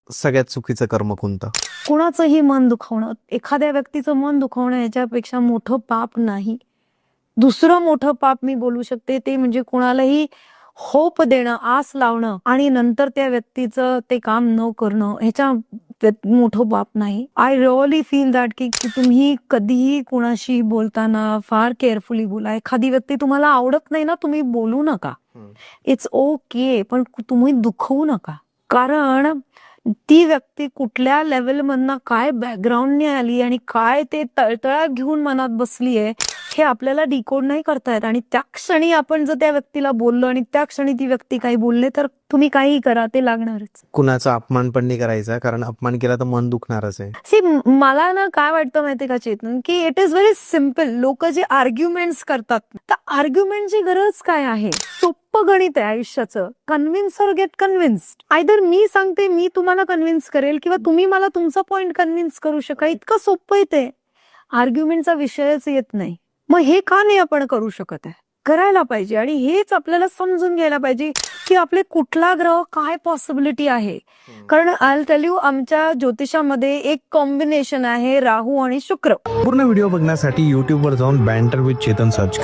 सगळ्यात चुकीचं कर्म कोणतं? कुणाचंही मन दुखवणं, एखाद्या व्यक्तीचं मन दुखवणं याच्यापेक्षा मोठं पाप नाही. दुसरं मोठं पाप मी बोलू शकते ते म्हणजे कुणालाही होप देणं, आस लावणं आणि नंतर त्या व्यक्तीचं ते काम न करणं ह्याच्या मोठं पाप नाही. आय रिअली फील दॅट की तुम्ही कधीही कुणाशी बोलताना फार केअरफुली बोला. एखादी व्यक्ती तुम्हाला आवडत नाही ना, तुम्ही बोलू नका. इट्स ओके, पण तुम्ही दुखवू नका. कारण ती व्यक्ती कुठल्या लेवलमधनं काय बॅकग्राऊंडने आली आणि काय ते तळतळात घेऊन मनात बसलीये हे आपल्याला डिकोड नाही करता येत. आणि त्या क्षणी आपण जर त्या व्यक्तीला बोललो आणि त्या क्षणी ती व्यक्ती काही बोलले तर तुम्ही काहीही करा, ते लागणारच. कुणाचा अपमान पण नाही करायचा, कारण अपमान केला तर मन दुखणारच आहे. सी, मला ना काय वाटतं माहितीये का चेतन, की इट इज व्हेरी सिम्पल. लोक जे आर्ग्युमेंट्स करतात, तर आर्ग्युमेंटची गरज काय आहे? सोपं गणित आहे आयुष्याचं. Convince or get convinced. Either मी सांगते, मी तुम्हाला कन्व्हिन्स करेल, किंवा तुम्ही मला तुमचा पॉइंट कन्व्हिन्स करू शका. इतकं सोपं आहे ते. आर्ग्युमेंटचा विषयच येत नाही. मग हे का नाही आपण करू शकत आहे? करायला पाहिजे. आणि हेच आपल्याला समजून घ्यायला पाहिजे की आपले कुठला ग्रह काय पॉसिबिलिटी आहे. कारण आय टेल यू, आमच्या ज्योतिषामध्ये एक कॉम्बिनेशन आहे राहू आणि शुक्र. पूर्ण व्हिडिओ बघण्यासाठी YouTube वर जाऊन बँटर विथ चेतन सर्च करा.